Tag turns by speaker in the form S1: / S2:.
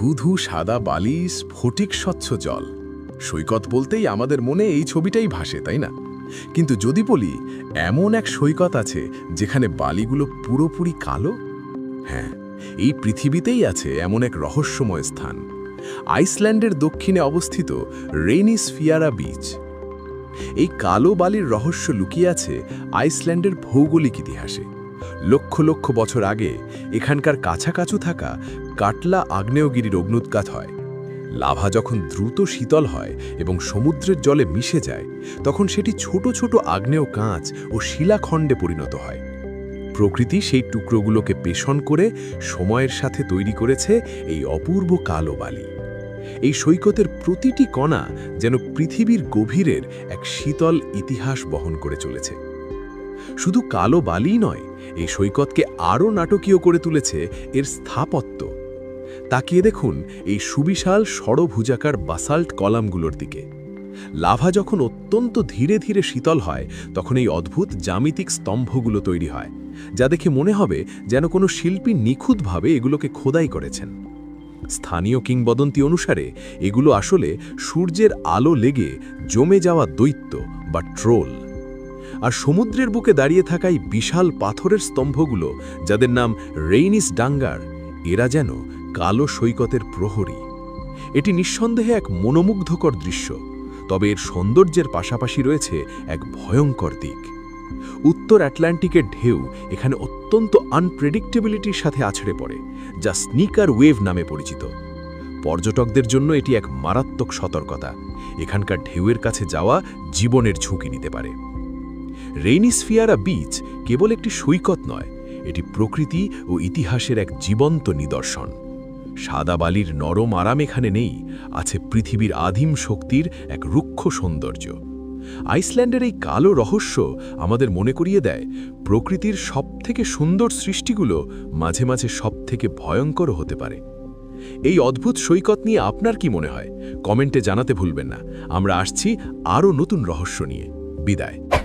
S1: ধুধু সাদা বালি, স্ফটিক স্বচ্ছ জল। সৈকত বলতেই আমাদের মনে এই ছবিটাই ভাসে, তাই না? কিন্তু যদি বলি এমন এক সৈকত আছে যেখানে বালিগুলো পুরোপুরি কালো, হ্যাঁ, এই পৃথিবীতেই আছে এমন এক রহস্যময় স্থান। আইসল্যান্ডের দক্ষিণে অবস্থিত রেইনিসফিয়ারা বিচ। এই কালো বালির রহস্য লুকিয়ে আছে আইসল্যান্ডের ভৌগোলিক ইতিহাসে। লক্ষ লক্ষ বছর আগে এখানকার কাছাকাছি থাকা কাটলা আগ্নেয়গিরির অগ্নুৎপাত হয়। লাভা যখন দ্রুত শীতল হয় এবং সমুদ্রের জলে মিশে যায়, তখন সেটি ছোট ছোট আগ্নেয় কাঁচ ও শিলাখণ্ডে পরিণত হয়। প্রকৃতি সেই টুকরোগুলোকে পেষণ করে সময়ের সাথে তৈরি করেছে এই অপূর্ব কালো বালি। এই সৈকতের প্রতিটি কণা যেন পৃথিবীর গভীরের এক শীতল ইতিহাস বহন করে চলেছে। শুধু কালো বালিই নয়, এই সৈকতকে আরও নাটকীয় করে তুলেছে এর স্থাপত্য। তাকিয়ে দেখুন এই সুবিশাল ষড়ভুজাকার বাসাল্ট কলামগুলোর দিকে। লাভা যখন অত্যন্ত ধীরে ধীরে শীতল হয়, তখন এই অদ্ভুত জ্যামিতিক স্তম্ভগুলো তৈরি হয়, যা দেখে মনে হবে যেন কোনো শিল্পী নিখুঁতভাবে এগুলোকে খোদাই করেছেন। স্থানীয় কিংবদন্তি অনুসারে এগুলো আসলে সূর্যের আলো লেগে জমে যাওয়া দৈত্য বা ট্রোল। আর সমুদ্রের বুকে দাঁড়িয়ে থাকা এই বিশাল পাথরের স্তম্ভগুলো, যাদের নাম রেইনিস ডাঙ্গার, এরা যেন কালো সৈকতের প্রহরী। এটি নিঃসন্দেহে এক মনোমুগ্ধকর দৃশ্য, তবে এর সৌন্দর্যের পাশাপাশি রয়েছে এক ভয়ঙ্কর দিক। উত্তর আটলান্টিকের ঢেউ এখানে অত্যন্ত আনপ্রেডিক্টেবিলিটির সাথে আছড়ে পড়ে, যা স্নিকার ওয়েভ নামে পরিচিত। পর্যটকদের জন্য এটি এক মারাত্মক সতর্কতা। এখানকার ঢেউয়ের কাছে যাওয়া জীবনের ঝুঁকি নিতে পারে। রেইনিসফিয়ারা বিচ কেবল একটি সৈকত নয়, এটি প্রকৃতি ও ইতিহাসের এক জীবন্ত নিদর্শন। সাদা বালির নরম আরাম এখানে নেই, আছে পৃথিবীর আদিম শক্তির এক রুক্ষ সৌন্দর্য। আইসল্যান্ডের এই কালো রহস্য আমাদের মনে করিয়ে দেয়, প্রকৃতির সবথেকে সুন্দর সৃষ্টিগুলো মাঝে মাঝে সবথেকে ভয়ঙ্কর হতে পারে। এই অদ্ভুত সৈকত নিয়ে আপনার কি মনে হয়? কমেন্টে জানাতে ভুলবেন না। আমরা আসছি আরও নতুন রহস্য নিয়ে। বিদায়।